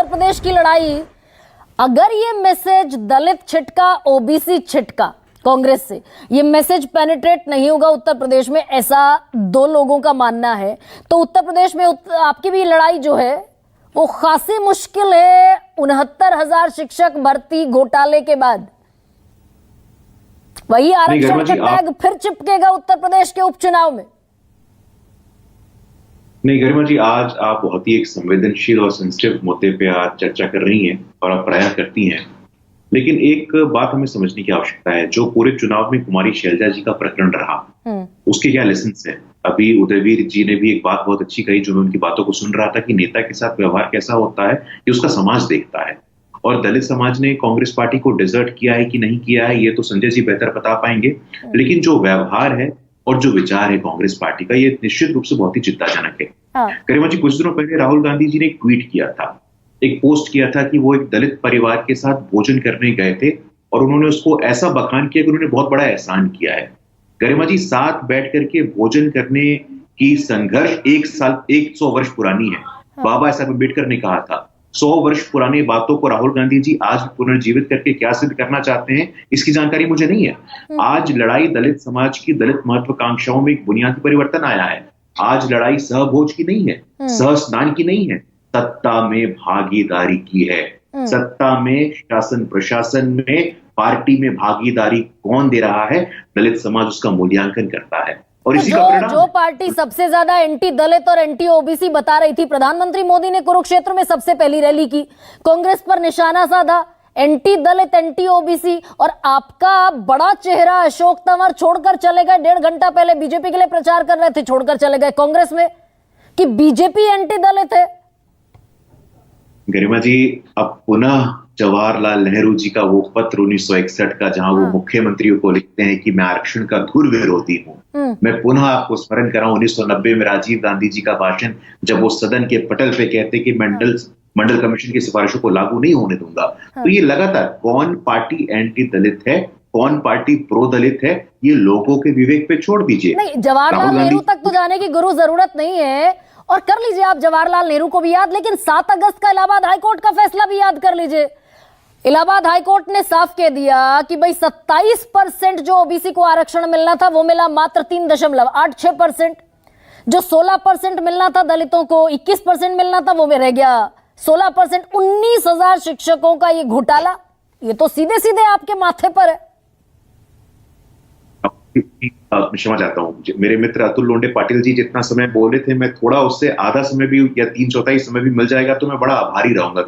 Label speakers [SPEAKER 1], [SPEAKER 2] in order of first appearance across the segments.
[SPEAKER 1] प्रदेश की लड़ाई, अगर ये मैसेज दलित छिटका ओबीसी छिटका कांग्रेस से ये मैसेज पेनिट्रेट नहीं होगा उत्तर प्रदेश में, ऐसा दो लोगों का मानना है, तो उत्तर प्रदेश में आपकी भी लड़ाई जो है वो खासी मुश्किल है। 69,000 शिक्षक भर्ती घोटाले के बाद वही आरक्षण का टैग फिर चिपकेगा उत्तर प्रदेश के उपचुनाव में।
[SPEAKER 2] नहीं गरिमा जी, आज आप बहुत ही एक संवेदनशील और सेंसिटिव मुद्दे पे आज चर्चा कर रही हैं और आप प्रयास करती हैं, लेकिन एक बात हमें समझने की आवश्यकता है। जो पूरे चुनाव में कुमारी शैलजा जी का प्रकरण रहा, उसके क्या लेसन है। अभी उदयवीर जी ने भी एक बात बहुत अच्छी कही, जो मैं उनकी बातों को सुन रहा था, कि नेता के साथ व्यवहार कैसा होता है ये उसका समाज देखता है। और दलित समाज ने कांग्रेस पार्टी को डिजर्ट किया है कि नहीं किया है, ये तो संजय जी बेहतर बता पाएंगे, लेकिन जो व्यवहार है और जो विचार है कांग्रेस पार्टी का, ये निश्चित रूप से बहुत ही चिंताजनक है। गरिमा जी, कुछ दिनों पहले राहुल गांधी जी ने एक ट्वीट किया था, एक पोस्ट किया था कि वो एक दलित परिवार के साथ भोजन करने गए थे और उन्होंने उसको ऐसा बखान किया कि उन्होंने बहुत बड़ा एहसान किया है। गरिमा जी, साथ बैठ करके भोजन करने की संघर्ष 100 वर्ष पुरानी है। बाबा साहब अम्बेडकर ने कहा था, 100 वर्ष पुरानी बातों को राहुल गांधी जी आज पुनर्जीवित करके क्या सिद्ध करना चाहते हैं, इसकी जानकारी मुझे नहीं है। आज लड़ाई दलित समाज की, दलित महत्वाकांक्षाओं में एक बुनियादी परिवर्तन आया है। आज लड़ाई सहभोज की नहीं है, सह स्नान की नहीं है, सत्ता में भागीदारी की है। सत्ता में, शासन प्रशासन में, पार्टी में भागीदारी कौन दे रहा है, दलित समाज उसका मूल्यांकन करता है। और इसी का परिणाम
[SPEAKER 1] जो पार्टी सबसे ज्यादा एंटी दलित और एंटी ओबीसी बता रही थी, प्रधानमंत्री मोदी ने कुरुक्षेत्र में सबसे पहली रैली की, कांग्रेस पर निशाना साधा, एंटी दलित एंटी ओबीसी, और आपका बड़ा चेहरा अशोक तंवर छोड़कर चले गए। 1.5 घंटा पहले बीजेपी के लिए प्रचार कर रहे थे, छोड़कर चले गए कांग्रेस में, कि बीजेपी एंटी दलित है।
[SPEAKER 2] गरिमा जी, अब पुनः जवाहरलाल नेहरू जी का वो पत्र 1961 का, जहां वो मुख्यमंत्रियों को लिखते हैं कि मैं आरक्षण का घोर विरोधी हूं। मैं पुनः आपको स्मरण कराऊं 1990 में राजीव गांधी जी का भाषण, जब वो सदन के पटल पे कहते कि मंडल कमीशन की सिफारिशों को लागू नहीं होने दूंगा। तो ये लगातार कौन पार्टी एंटी दलित है, कौन पार्टी प्रो दलित है, ये लोगों के विवेक पे छोड़ दीजिए।
[SPEAKER 1] नहीं, जवाहरलाल नेहरू तक तो जाने की गुरु जरूरत नहीं है, और कर लीजिए आप जवाहरलाल नेहरू को भी याद, लेकिन 7 अगस्त का इलाहाबाद हाईकोर्ट का फैसला भी याद कर लीजिए। इलाहाबाद हाईकोर्ट ने साफ कह दिया कि भाई 27% जो ओबीसी को आरक्षण मिलना था वो मिला मात्र 3.86%। जो 16% मिलना था दलितों को, 21% मिलना था, वो में रह गया 16%। 19,000 शिक्षकों का ये घोटाला, ये तो सीधे सीधे आपके माथे पर है।
[SPEAKER 2] क्षमा चाहता हूँ, मेरे मित्र अतुल लोंडे पाटिल जी जितना समय बोले थे, मैं थोड़ा उससे आधा समय भी या 3/4 समय भी मिल जाएगा तो मैं बड़ा आभारी रहूंगा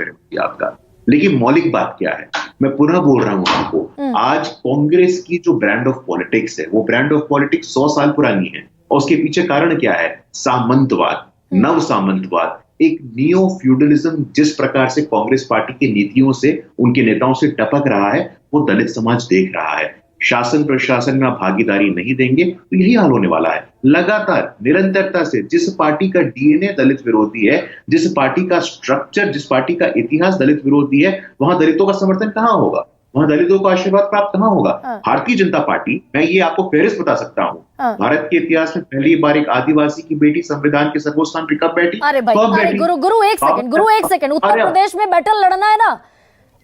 [SPEAKER 2] आपका। लेकिन मौलिक बात क्या है, मैं पुनः बोल रहा हूं आपको, आज कांग्रेस की जो ब्रांड ऑफ पॉलिटिक्स है, वो ब्रांड ऑफ पॉलिटिक्स 100 साल पुरानी है। और उसके पीछे कारण क्या है? सामंतवाद, नव सामंतवाद, एक नियो फ्यूडलिज्म जिस प्रकार से कांग्रेस पार्टी की नीतियों से, उनके नेताओं से टपक रहा है, वो दलित समाज देख रहा है। शासन प्रशासन में भागीदारी नहीं देंगे तो यही हाल होने वाला है। लगातार निरंतरता से जिस पार्टी का डीएनए दलित विरोधी है, जिस पार्टी का स्ट्रक्चर, जिस पार्टी का इतिहास दलित विरोधी है, वहां दलितों का समर्थन कहां होगा, वहां दलितों को आशीर्वाद प्राप्त कहां होगा? भारतीय जनता पार्टी, मैं ये आपको फेहरिस्त बता सकता हूं, भारत के इतिहास में पहली बार एक आदिवासी की बेटी संविधान के सर्वोच्च स्थान पर कब बैठी?
[SPEAKER 1] अरे भाई, गुरु एक सेकंड, उत्तर प्रदेश में बैटल लड़ना है ना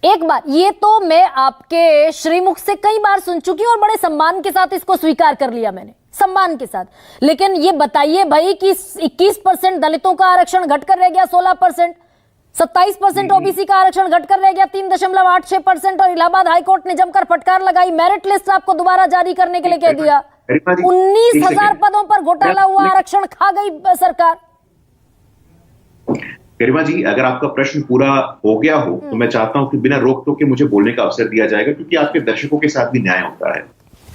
[SPEAKER 1] एक बार, ये तो मैं आपके श्रीमुख से कई बार सुन चुकी हूं और बड़े सम्मान के साथ इसको स्वीकार कर लिया मैंने, सम्मान के साथ। लेकिन ये बताइए भाई कि 21% दलितों का आरक्षण घटकर रह गया 16%, 27% ओबीसी का आरक्षण घटकर रह गया 3.86%, और इलाहाबाद हाईकोर्ट ने जमकर फटकार लगाई, मेरिट लिस्ट आपको दोबारा जारी करने के लिए कह दिया। 19,000 पदों पर घोटाला हुआ, आरक्षण खा गई सरकार।
[SPEAKER 2] गरिमा जी, अगर आपका प्रश्न पूरा हो गया हो तो मैं चाहता हूं कि बिना रोक टोक के मुझे बोलने का अवसर दिया जाएगा, क्योंकि आपके दर्शकों के साथ भी न्याय होता है।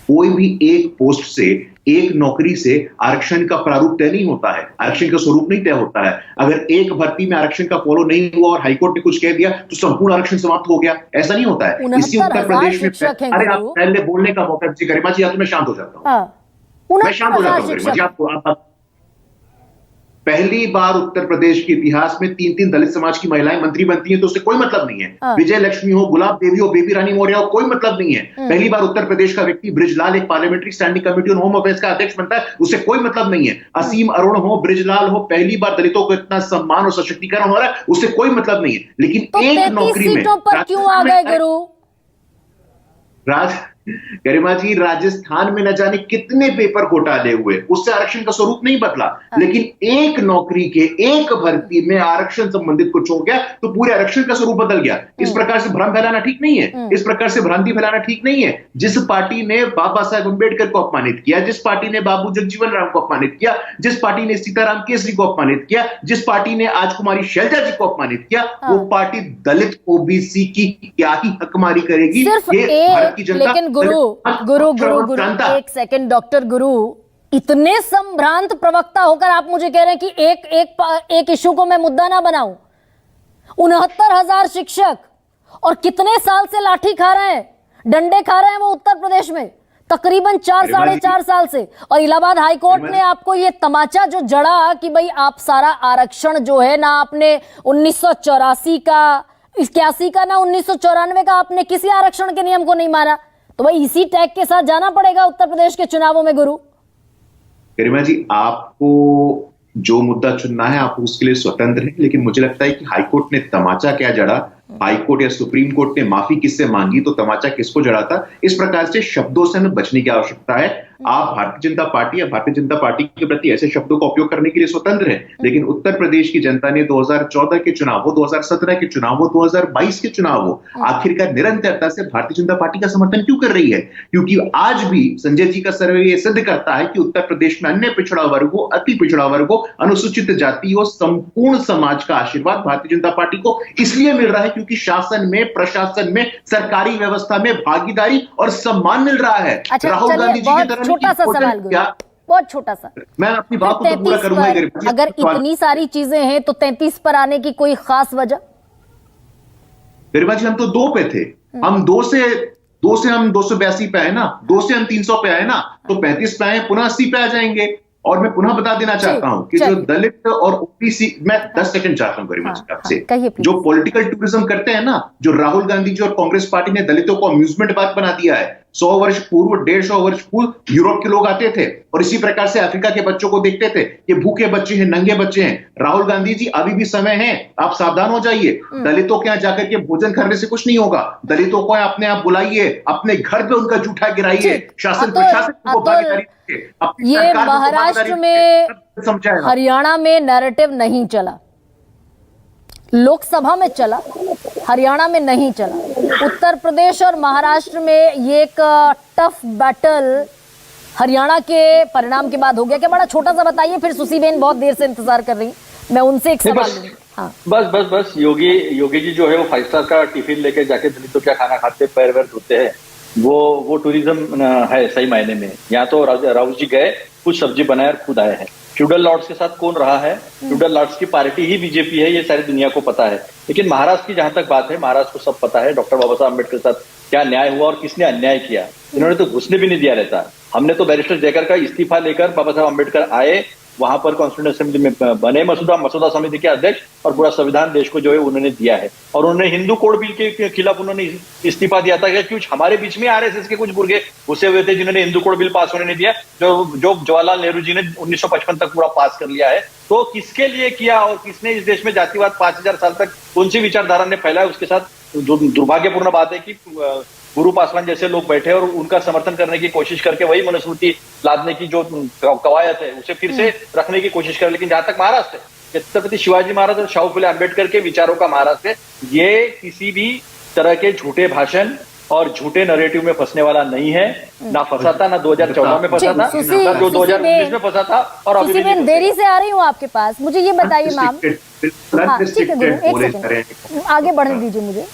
[SPEAKER 2] कोई भी एक पोस्ट से, एक नौकरी से आरक्षण का प्रारूप तय नहीं होता है, आरक्षण का स्वरूप नहीं तय होता है। अगर एक भर्ती में आरक्षण का फॉलो नहीं हुआ और हाईकोर्ट ने कुछ कह दिया तो संपूर्ण आरक्षण समाप्त हो गया, ऐसा नहीं होता है। इसी उत्तर प्रदेश में, अरे आप पहले बोलने का मौका दीजिए गरिमा जी, आप तो मैं शांत हो जाता हूं। मैं शांत हो जाता हूँ गरिमा जी, आपको पहली बार उत्तर प्रदेश के इतिहास में 3 दलित समाज की महिलाएं मंत्री बनती हैं, तो उससे कोई मतलब नहीं है। विजय लक्ष्मी हो, गुलाब देवी हो, बेबी रानी मौर्य हो, कोई मतलब नहीं है। पहली बार उत्तर प्रदेश का व्यक्ति ब्रिजलाल एक parliamentary standing committee on home affairs का अध्यक्ष बनता है, उससे कोई मतलब नहीं है। असीम अरुण हो, ब्रिजलाल हो, पहली बार दलितों को इतना सम्मान और सशक्तिकरण हो रहा है, उससे कोई मतलब नहीं है। लेकिन
[SPEAKER 1] तो
[SPEAKER 2] एक नौकरी में
[SPEAKER 1] सीटों पर क्यों आ गए गुरु?
[SPEAKER 2] गरिमा जी, राजस्थान में न जाने कितने पेपर घोटाले हुए, उससे आरक्षण का स्वरूप नहीं बदला। लेकिन एक नौकरी के एक भर्ती में आरक्षण संबंधित कुछ हो गया तो पूरे आरक्षण का स्वरूप बदल गया। इस प्रकार से भ्रम फैलाना ठीक नहीं है, इस प्रकार से भ्रांति फैलाना ठीक नहीं है। जिस पार्टी ने बाबा साहेब अंबेडकर को अपमानित किया, जिस पार्टी ने बाबू जगजीवन राम को अपमानित किया, जिस पार्टी ने सीताराम केसरी को अपमानित किया, जिस पार्टी ने आज कुमारी शैलजा जी को अपमानित किया, वो पार्टी दलित ओबीसी की क्या ही हकमारी करेगी?
[SPEAKER 1] सिर्फ
[SPEAKER 2] ये भारत की जनता।
[SPEAKER 1] लेकिन गुरु एक सेकंड डॉक्टर गुरु, इतने संभ्रांत प्रवक्ता होकर आप मुझे कह रहे हैं कि एक इशू को मैं मुद्दा ना बनाऊं। 69,000 शिक्षक और कितने साल से लाठी खा रहे हैं, डंडे खा रहे हैं वो उत्तर प्रदेश में तकरीबन 4-4.5 साल से। और इलाहाबाद हाईकोर्ट ने आपको ये तमाचा जो जड़ा कि भाई आप सारा आरक्षण जो है ना, आपने 1984 का, 81 का ना 1994 का, आपने किसी आरक्षण के नियम को नहीं माना, तो भाई इसी टैग के साथ जाना पड़ेगा उत्तर प्रदेश के चुनावों में। गुरु
[SPEAKER 2] गरिमा जी, आपको जो मुद्दा चुनना है आप उसके लिए स्वतंत्र हैं, लेकिन मुझे लगता है कि हाईकोर्ट ने तमाचा क्या जड़ा, हाईकोर्ट या सुप्रीम कोर्ट ने माफी किससे मांगी तो तमाचा किसको जड़ा था, इस प्रकार से शब्दों से हमें बचने की आवश्यकता है। आप भारतीय जनता पार्टी या भारतीय जनता पार्टी के प्रति ऐसे शब्दों का उपयोग करने के लिए स्वतंत्र है, लेकिन उत्तर प्रदेश की जनता ने 2014 के चुनाव हो, 2017 के चुनाव हो, 2022 के चुनाव हो, आखिरकार निरंतरता से भारतीय जनता पार्टी का समर्थन क्यों कर रही है? क्योंकि आज भी संजय जी का सर्वे ये सिद्ध करता है कि उत्तर प्रदेश में अन्य पिछड़ा वर्ग हो, अति पिछड़ा वर्ग हो, अनुसूचित जाति हो, संपूर्ण समाज का आशीर्वाद भारतीय जनता पार्टी को इसलिए मिल रहा है क्योंकि शासन में, प्रशासन में, सरकारी व्यवस्था में भागीदारी और सम्मान मिल रहा है।
[SPEAKER 1] अच्छा,
[SPEAKER 2] राहुल गांधी जी की तरह
[SPEAKER 1] छोटा सा सवाल गुरु, बहुत छोटा सा,
[SPEAKER 2] मैं अपनी बात को तो पूरा करूंगा।
[SPEAKER 1] अगर इतनी सारी चीजें हैं तो 33 पर आने की कोई खास वजह?
[SPEAKER 2] गरिमा जी, हम तो 2 पे थे, हम 2 से हम 282 पे आए ना, 2 से हम 300 पे आए ना, तो 35 पे आए, पुनः 80 पे आ जाएंगे। और मैं पुनः बता देना चाहता हूं कि जो दलित और ओबीसी, मैं 10 सेकंड चाहता हूं गरिमा जी आपसे, जो पॉलिटिकल टूरिज्म करते हैं ना, जो राहुल गांधी जी और कांग्रेस पार्टी ने दलितों को अम्यूजमेंट पार्क बना दिया है। 100 वर्ष पूर्व, 150 वर्ष पूर्व यूरोप के लोग आते थे और इसी प्रकार से अफ्रीका के बच्चों को देखते थे, ये भूखे बच्चे हैं, नंगे बच्चे हैं। राहुल गांधी जी, अभी भी समय है, आप सावधान हो जाइए। दलितों के यहां जाकर के भोजन करने से कुछ नहीं होगा। दलितों को अपने आप बुलाइए, अपने घर पे उनका जूठा गिराइए, शासन प्रशासन को भागीदारी,
[SPEAKER 1] ये महाराष्ट्र में, हरियाणा में नैरेटिव नहीं चला, लोकसभा में चला, हरियाणा में नहीं चला। उत्तर प्रदेश और महाराष्ट्र में ये एक टफ बैटल हरियाणा के परिणाम के बाद हो गया। क्या बड़ा छोटा सा बताइए, फिर सुसी बेन बहुत देर से इंतजार कर रही, मैं उनसे एक सवाल लूंगी। हाँ,
[SPEAKER 3] बस योगी जी जो है वो 5 स्टार का टिफिन लेके जाके दलितों क्या खाना खाते, पैर वैर धोते हैं, वो टूरिज्म है सही मायने में। यहाँ तो राहुल जी गए, कुछ सब्जी बनाए और खुद आए हैं। फ्यूडल लॉर्ड्स के साथ कौन रहा है? फ्यूडल लॉर्ड्स की पार्टी ही बीजेपी है, ये सारी दुनिया को पता है। लेकिन महाराष्ट्र की जहां तक बात है, महाराष्ट्र को सब पता है डॉक्टर बाबा साहब अम्बेडकर के साथ क्या न्याय हुआ और किसने अन्याय किया। इन्होंने तो घुसने भी नहीं दिया रहता। हमने तो बैरिस्टर जयकर का इस्तीफा लेकर बाबा साहब अम्बेडकर आए, वहां पर कॉन्स्टिट्यूशन असेंबली में बने मसूदा समिति के अध्यक्ष, और पूरा संविधान देश को जो है उन्होंने दिया है। और उन्होंने हिंदू कोड बिल के खिलाफ उन्होंने इस्तीफा दिया था कि कुछ हमारे बीच में आरएसएस के कुछ बुर्गे घुसे हुए थे जिन्होंने हिंदू कोड बिल पास होने नहीं दिया, जो जवाहरलाल नेहरू जी ने 1955 तक पूरा पास कर लिया है। तो किसके लिए किया और किसने इस देश में जातिवाद 5000 साल तक कौन सी विचारधारा ने फैलाया, उसके साथ जो दुर्भाग्यपूर्ण बात है कि गुरु पासवान जैसे लोग बैठे और उनका समर्थन करने की कोशिश करके वही मनुस्मृति लादने की जो कवायद है उसे फिर से रखने की कोशिश कर। लेकिन जहां तक महाराष्ट्र है, छत्रपति शिवाजी महाराज और शाहू फुले अम्बेडकर के विचारों का महाराष्ट्र है, ये किसी भी तरह के झूठे भाषण और झूठे नरेटिव में फंसने वाला नहीं है। ना फंसा था, ना 2014 में फंसा था, ना जो 2019 में फंसा था, और अभी भी
[SPEAKER 1] देरी से आ रही हूँ आपके पास। मुझे ये बताइए मैम, हाँ ठीक है गुरु, एक सेकंड आगे बढ़ने दीजिए मुझे।